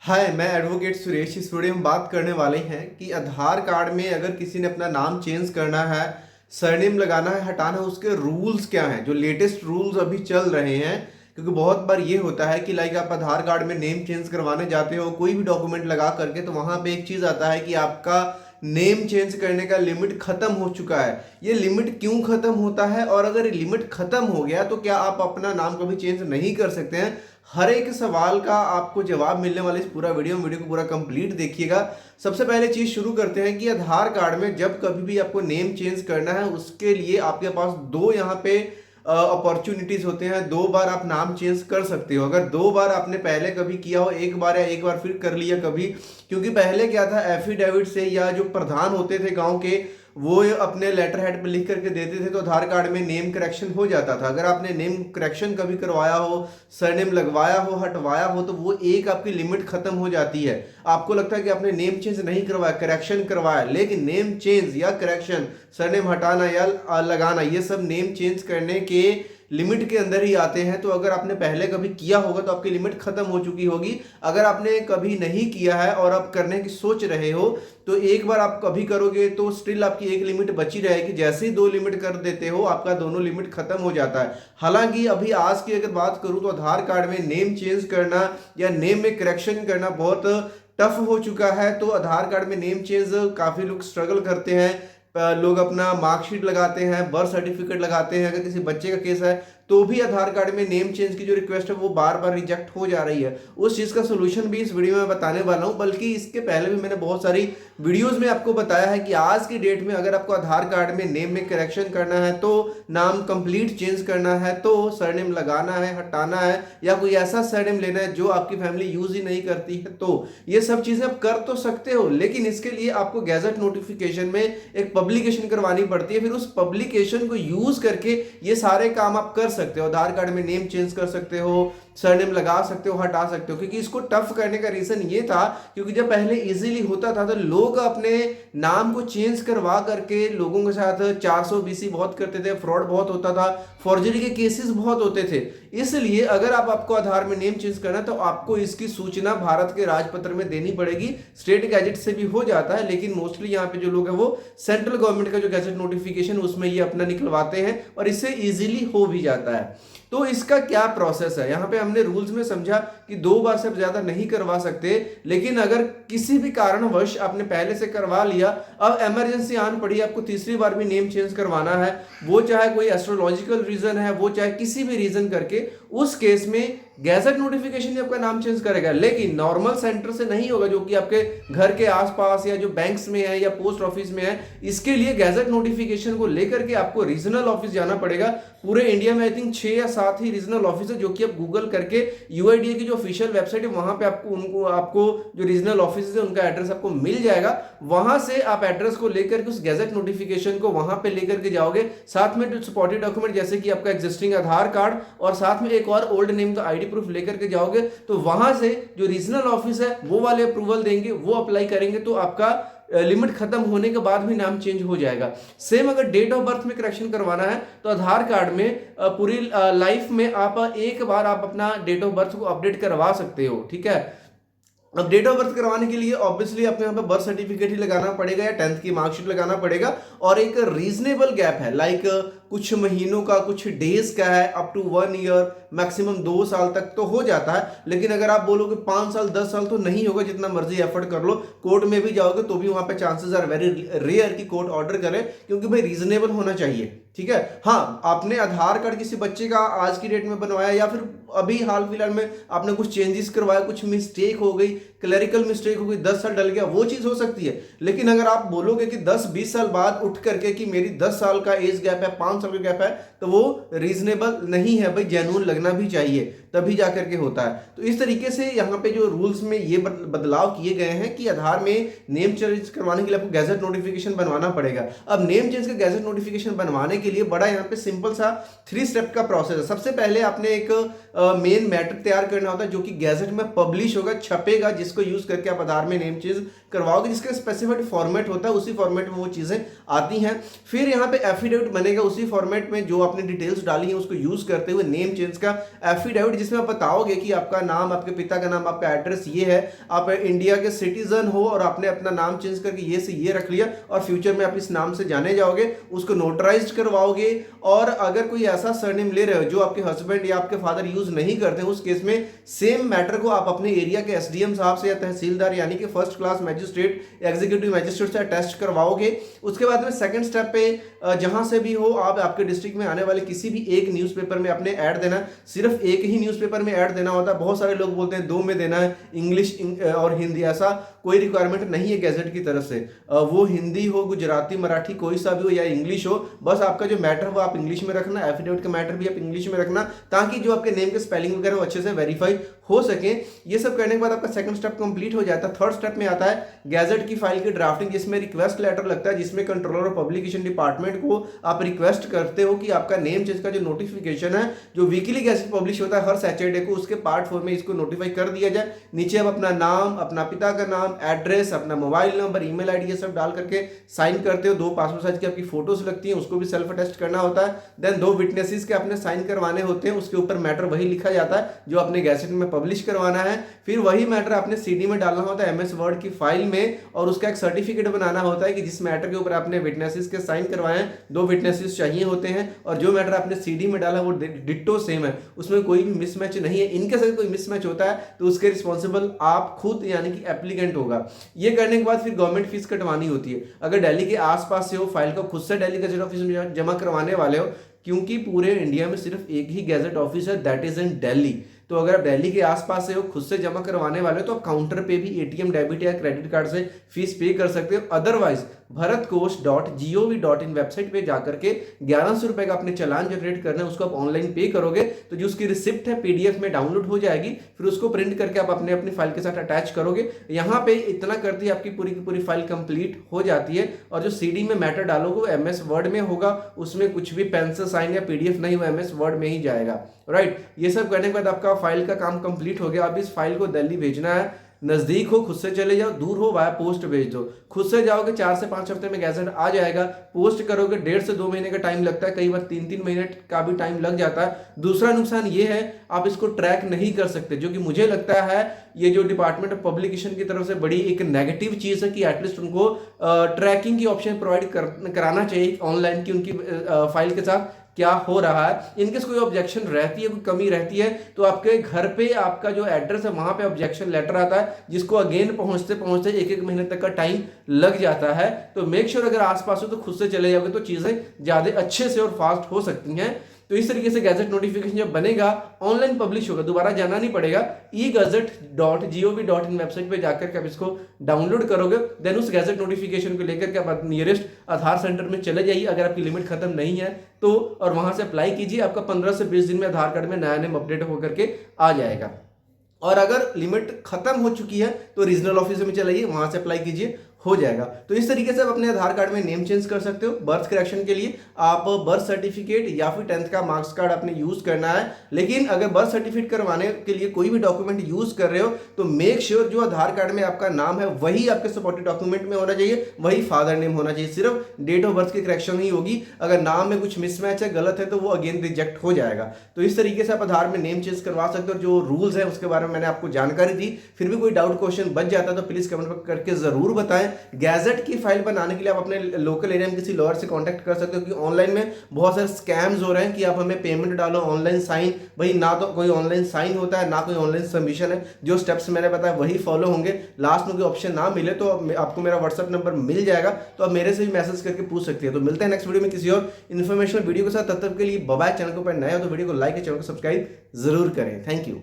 हाय, मैं एडवोकेट सुरेश। इस वीडियो में बात करने वाले हैं कि आधार कार्ड में अगर किसी ने अपना नाम चेंज करना है, सरनेम लगाना है, हटाना है, उसके रूल्स क्या हैं, जो लेटेस्ट रूल्स अभी चल रहे हैं। क्योंकि बहुत बार ये होता है कि आप आधार कार्ड में नेम चेंज करवाने जाते हो कोई भी डॉक्यूमेंट लगा करके, तो वहां पे एक चीज आता है कि आपका नेम चेंज करने का लिमिट खत्म हो चुका है। ये लिमिट क्यों खत्म होता है, और अगर ये लिमिट खत्म हो गया तो क्या आप अपना नाम कभी चेंज नहीं कर सकते हैं? हर एक सवाल का आपको जवाब मिलने वाले इस पूरा वीडियो को पूरा कंप्लीट देखिएगा। सबसे पहले चीज शुरू करते हैं कि आधार कार्ड में जब कभी भी आपको नेम चेंज करना है, उसके लिए आपके पास दो यहाँ पे अपॉर्चुनिटीज होते हैं। दो बार आप नाम चेंज कर सकते हो। अगर दो बार आपने पहले कभी किया हो, एक बार या एक बार फिर कर लिया कभी, क्योंकि पहले क्या था, एफिडेविट से या जो प्रधान होते थे गांव के, वो अपने लेटर हेड पे लिख करके देते थे, तो आधार कार्ड में नेम करेक्शन हो जाता था। अगर आपने नेम करेक्शन कभी करवाया हो, सरनेम लगवाया हो, हटवाया हो, तो वो एक आपकी लिमिट खत्म हो जाती है। आपको लगता है कि आपने नेम चेंज नहीं करवाया, करेक्शन करवाया, लेकिन नेम चेंज या करेक्शन, सरनेम हटाना या लगाना, ये सब नेम चेंज करने के लिमिट के अंदर ही आते हैं। तो अगर आपने पहले कभी किया होगा तो आपकी लिमिट खत्म हो चुकी होगी। अगर आपने कभी नहीं किया है और आप करने की सोच रहे हो, तो एक बार आप कभी करोगे तो स्टिल आपकी एक लिमिट बची रहेगी। जैसे ही दो लिमिट कर देते हो, आपका दोनों लिमिट खत्म हो जाता है। हालांकि अभी आज की अगर बात करूं तो आधार कार्ड में नेम चेंज करना या नेम में करेक्शन करना बहुत टफ हो चुका है। तो आधार कार्ड में नेम चेंज काफी लोग स्ट्रगल करते हैं। लोग अपना मार्कशीट लगाते हैं, बर्थ सर्टिफिकेट लगाते हैं। अगर किसी बच्चे का केस है तो भी आधार कार्ड में नेम चेंज की जो रिक्वेस्ट है वो बार बार रिजेक्ट हो जा रही है। उस चीज का सोल्यूशन भी इस वीडियो में बताने वाला हूं। बल्कि इसके पहले भी मैंने बहुत सारी वीडियोस में आपको बताया है कि आज की डेट में अगर आपको आधार कार्ड में नेम में करेक्शन करना है, तो नाम कंप्लीट चेंज करना है, तो सरनेम लगाना है, हटाना है, या कोई ऐसा सरनेम लेना है जो आपकी फैमिली यूज ही नहीं करती है, तो ये सब चीजें आप कर तो सकते हो। लेकिन इसके लिए आपको गैजेट नोटिफिकेशन में एक पब्लिकेशन करवानी पड़ती है। फिर उस पब्लिकेशन को यूज करके ये सारे काम आप कर सकते हो। आधार कार्ड में नेम चेंज कर सकते हो, सरनेम लगा सकते हो, हटा सकते हो। क्योंकि इसको टफ करने का रीजन ये था, क्योंकि जब पहले इजीली होता था तो लोग अपने नाम को चेंज करवा करके लोगों के साथ 420 बहुत करते थे, फ्रॉड बहुत होता था, फॉर्जरी के केसेस बहुत होते थे। इसलिए अगर आपको आधार में नेम चेंज करना है तो आपको इसकी सूचना भारत के राजपत्र में देनी पड़ेगी। स्टेट गैजेट से भी हो जाता है, लेकिन मोस्टली यहाँ पे जो लोग हैं वो सेंट्रल गवर्नमेंट का जो गैजेट नोटिफिकेशन उसमें ये अपना निकलवाते हैं और इससे इजीली हो भी जाता है। तो इसका क्या प्रोसेस है, यहाँ पे हमने रूल्स में समझा कि दो बार से ज्यादा नहीं करवा सकते। लेकिन अगर किसी भी कारणवश आपने पहले से करवा लिया, अब इमरजेंसी आन पड़ी, आपको तीसरी बार भी नेम चेंज करवाना है, वो चाहे कोई एस्ट्रोलॉजिकल रीजन है, वो चाहे किसी भी रीजन करके, उस केस में गैजेट नोटिफिकेशन ही आपका नाम चेंज करेगा। लेकिन नॉर्मल सेंटर से नहीं होगा, जो कि आपके घर के आसपास या जो बैंक्स में है या पोस्ट ऑफिस में है। इसके लिए गैजेट नोटिफिकेशन को लेकर के आपको रीजनल ऑफिस जाना पड़ेगा। पूरे इंडिया में आई थिंक 6 या 7 ही रीजनल ऑफिस है, जो कि आप गूगल करके यूआईडीए की जो ऑफिशियल वेबसाइट है वहां पे आपको जो रीजनल ऑफिस है उनका एड्रेस आपको मिल जाएगा। वहां से आप एड्रेस को लेकर के उस गैजेट नोटिफिकेशन को वहां पे लेकर के जाओगे, साथ में जो सपोर्टिव डॉक्यूमेंट जैसे कि आपका एग्जिस्टिंग आधार कार्ड और साथ में एक और ओल्ड नेम का आईडी प्रूफ लेकर के जाओगे, तो वहां से जो रीजनल ऑफिस है वो वाले अप्रूवल देंगे, वो अप्लाई करेंगे, तो आपका लिमिट खत्म होने के बाद भी नाम चेंज हो जाएगा। सेम अगर डेट ऑफ बर्थ में करेक्शन करवाना है तो आधार कार्ड में पूरी लाइफ में आप एक बार आप अपना डेट ऑफ बर्थ को अपडेट करवा सकते हो। ठीक है, अब डेट ऑफ बर्थ करवाने के लिए ऑब्वियसली आपको यहाँ पे बर्थ सर्टिफिकेट ही लगाना पड़ेगा या 10th की मार्कशीट लगाना पड़ेगा। और एक रीजनेबल गैप है, लाइक कुछ महीनों का, कुछ डेज का है, अप टू 1 ईयर, मैक्सिमम 2 साल तक तो हो जाता है। लेकिन अगर आप बोलोगे 5 साल 10 साल तो नहीं होगा, जितना मर्जी एफर्ट कर लो। कोर्ट में भी जाओगे तो भी वहां पे चांसेस आर वेरी रेयर कि कोर्ट ऑर्डर करे, क्योंकि भाई रीजनेबल होना चाहिए। ठीक है, हाँ, आपने आधार कार्ड किसी बच्चे का आज की डेट में बनवाया या फिर अभी हाल फिलहाल में आपने कुछ चेंजेस करवाया, कुछ मिस्टेक हो गई, क्लरिकल मिस्टेक हो गई, 10 साल डल गया, वो चीज हो सकती है। लेकिन अगर आप बोलोगे कि 10-20 साल बाद उठ करके कि मेरी 10 साल का एज गैप है, 5 साल का गैप है, तो वो रीजनेबल नहीं है भाई, जेन्युइन लगना भी चाहिए, तभी जाकर के होता है। तो इस तरीके से यहाँ पे जो रूल्स में ये बदलाव किए गए हैं कि आधार में नेम चेंज करवाने के लिए आपको गैजेट नोटिफिकेशन बनवाना पड़ेगा। अब नेम चेंज का गैजेट नोटिफिकेशन बनवाने के लिए बड़ा यहाँ पे सिंपल सा 3 स्टेप का प्रोसेस है। सबसे पहले आपने एक मेन मैटर तैयार करना होता है, जो कि गैजेट में पब्लिश होगा, छपेगा, जिसको यूज करके आप आधार में नेम चेंज करवाओगे, जिसका स्पेसिफाइड फॉर्मेट होता है, उसी फॉर्मेट में वो चीजें आती हैं। फिर यहाँ पे एफिडेविट बनेगा, उसी फॉर्मेट में जो आपने डिटेल्स डाली है उसको यूज करते हुए नेम चेंज का एफिडेविट, जिसमें आप बताओगे कि आपका नाम, आपके पिता का नाम, आपका एड्रेस ये है, आप इंडिया के सिटीजन हो और आपने अपना नाम चेंज करके ये से ये रख लिया और फ्यूचर में आप इस नाम से जाने जाओगे, उसको नोटराइज करवाओगे। और अगर कोई ऐसा सरनेम ले रहे हो जो आपके हस्बैंड या आपके फादर यूज नहीं करते, उस केस में सेम मैटर को आप अपने एरिया के एसडीएम साहब से या तहसीलदार यानी कि first class magistrate, executive magistrate से अटेस्ट करवाओगे। उसके बाद में सेकंड स्टेप पे जहां से भी हो आप आपके डिस्ट्रिक्ट में आने वाले किसी भी एक न्यूज़पेपर में आपने ऐड देना। सिर्फ एक ही न्यूज़पेपर में ऐड देना होता है, बहुत सारे लोग बोलते हैं 2 में देना है, इंग्लिश और हिंदी, ऐसा कोई रिक्वायरमेंट नहीं है गैजेट की तरफ से। वो हिंदी हो, गुजराती, मराठी कोई सा भी हो या इंग्लिश हो, बस आपका जो मैटर हो आप इंग्लिश में रखना, एफिडेविट का मैटर भी आप इंग्लिश में रखना, ताकि जो आपके नेम के स्पेलिंग वगैरह वो अच्छे से वेरीफाई हो सके। ये सब करने के बाद आपका सेकंड स्टेप कंप्लीट हो जाता है। थर्ड स्टेप में आता है गैजेट की फाइल की ड्राफ्टिंग, जिसमें रिक्वेस्ट लेटर लगता है, जिसमें कंट्रोलर ऑफ पब्लिकेशन डिपार्टमेंट को आप रिक्वेस्ट करते हो कि आपका नेम चेंज का जो नोटिफिकेशन है, जो वीकली गैजेट पब्लिश होता है हर सैटरडे को, उसके पार्ट 4 में इसको नोटिफाई कर दिया जाए। नीचे आप अपना नाम, अपना पिता का नाम, एड्रेस, अपना मोबाइल नंबर, ईमेल आईडी ये सब डाल करके साइन करते हो। 2 पासपोर्ट साइज की आपकी फोटोज लगती हैं, उसको भी सेल्फ अटेस्ट करना होता है। देन 2 विटनेसेस के अपने साइन करवाने होते हैं, उसके ऊपर मैटर वही लिखा जाता है जो अपने गैजेट में पब्लिश करवाना है। फिर वही मैटर आपने सीडी में डालना होता है एमएस वर्ड की फाइल में, और उसका एक सर्टिफिकेट बनाना होता है कि जिस मैटर के ऊपर आपने विटनेसेस के साइन करवाए हैं, 2 विटनेसेस चाहिए होते हैं, और जो मैटर आपने सीडी में डाला वो डिट्टो सेम है, उसमें कोई भी मिसमैच नहीं है। इनके साथ कोई मिसमैच होता है तो उसके रिस्पॉन्सिबल आप खुद यानी कि एप्लीकेंट होगा। ये करने के बाद फिर गवर्नमेंट फीस कटवानी होती है। अगर दिल्ली के आसपास से हो, फाइल को खुद से दिल्ली गैजेट ऑफिस में जमा करवाने वाले हो, क्योंकि पूरे इंडिया में सिर्फ एक ही गैजेट ऑफिस है, दैट इज इन दिल्ली। तो अगर आप दिल्ली के आसपास से हो, खुद से जमा करवाने वाले हो, तो काउंटर पे भी एटीएम, डेबिट या क्रेडिट कार्ड से फीस पे कर सकते हो। अदरवाइज bharatkosh.gov.in वेबसाइट पे जाकर के 1100 रुपए का अपने चालान जनरेट करना है, उसको आप ऑनलाइन पे करोगे तो जो उसकी रिसिप्ट है पीडीएफ में डाउनलोड हो जाएगी। फिर उसको प्रिंट करके आप अपनी फाइल के साथ अटैच करोगे। यहाँ पे इतना करते ही आपकी पूरी की पूरी फाइल कंप्लीट हो जाती है। और जो सीडी में मैटर डालोगे वो एमएस वर्ड में होगा, उसमें कुछ भी पेन से साइन या पीडीएफ नहीं, वो एमएस वर्ड में ही जाएगा। राइट, ये सब करने के बाद आपका फाइल का काम कंप्लीट हो गया। अब इस फाइल को दिल्ली भेजना है, नजदीक हो खुद से चले जाओ, दूर हो वाया पोस्ट भेज दो। खुद से जाओगे 4 से 5 हफ्ते में गैजेट आ जाएगा, पोस्ट करोगे 1.5 से 2 महीने का टाइम लगता है, कई बार 3-3 महीने का भी टाइम लग जाता है। दूसरा नुकसान ये है आप इसको ट्रैक नहीं कर सकते, जो कि मुझे लगता है ये जो डिपार्टमेंट ऑफ पब्लिकेशन की तरफ से बड़ी एक नेगेटिव चीज है कि एटलीस्ट उनको ट्रैकिंग की ऑप्शन प्रोवाइड कराना चाहिए ऑनलाइन की उनकी फाइल के साथ क्या हो रहा है। इनकेस कोई ऑब्जेक्शन रहती है, कोई कमी रहती है, तो आपके घर पे आपका जो एड्रेस है वहां पे ऑब्जेक्शन लेटर आता है, जिसको अगेन पहुंचते पहुंचते 1-1 महीने तक का टाइम लग जाता है। तो मेक श्योर अगर आसपास हो तो खुद से चले जाओगे तो चीजें ज्यादा अच्छे से और फास्ट हो सकती हैं। तो इस तरीके से गैजेट नोटिफिकेशन जब बनेगा ऑनलाइन पब्लिश होगा, दोबारा जाना नहीं पड़ेगा। e-gazette.gov.in वेबसाइट पे जाकर के आप इसको डाउनलोड करोगे। देन उस गैजेट नोटिफिकेशन को लेकर के आप नियरेस्ट आधार सेंटर में चले जाइए अगर आपकी लिमिट खत्म नहीं है तो, और वहां से अप्लाई कीजिए। आपका 15 से 20 दिन में आधार कार्ड में नया नेम अपडेट होकर के आ जाएगा। और अगर लिमिट खत्म हो चुकी है तो रीजनल ऑफिस में चलाइए, वहां से अप्लाई कीजिए, हो जाएगा। तो इस तरीके से आप अपने आधार कार्ड में नेम चेंज कर सकते हो। बर्थ करेक्शन के लिए आप बर्थ सर्टिफिकेट या फिर 10th का मार्क्स कार्ड आपने यूज करना है। लेकिन अगर बर्थ सर्टिफिकेट करवाने के लिए कोई भी डॉक्यूमेंट यूज कर रहे हो तो मेक श्योर जो आधार कार्ड में आपका नाम है वही आपके सपोर्टिव डॉक्यूमेंट में होना चाहिए, वही फादर नेम होना चाहिए। सिर्फ डेट ऑफ बर्थ की करेक्शन ही होगी, अगर नाम में कुछ मिसमैच है, गलत है, तो वो अगेन रिजेक्ट हो जाएगा। तो इस तरीके से आप आधार में नेम चेंज करवा सकते हो। जो रूल्स है उसके बारे में मैंने आपको जानकारी दी। फिर भी कोई डाउट क्वेश्चन बच जाता है तो प्लीज कमेंट करके जरूर बताएं। गैजेट की फाइल बनाने के लिए आप अपने लोकल एरिया में किसी लॉयर से कांटेक्ट कर सकते हो, क्योंकि ऑनलाइन में बहुत सारे स्कैम्स हो रहे हैं कि आप हमें पेमेंट डालो, ऑनलाइन साइन, भाई ना तो कोई ऑनलाइन साइन होता है ना कोई ऑनलाइन सबमिशन है। जो स्टेप्स मैंने बताया वही फॉलो होंगे। लास्ट में कोई ऑप्शन ना मिले तो आपको मेरा व्हाट्सएप नंबर मिल जाएगा, तो आप मेरे से भी मैसेज करके पूछ सकते हैं। तो मिलते हैं नेक्स्ट वीडियो में किसी और इन्फॉर्मेशन वीडियो के साथ। तब तक के लिए बाय। चैनल को पर नए हो तो वीडियो को लाइक और चैनल को सब्सक्राइब जरूर करें। Thank you.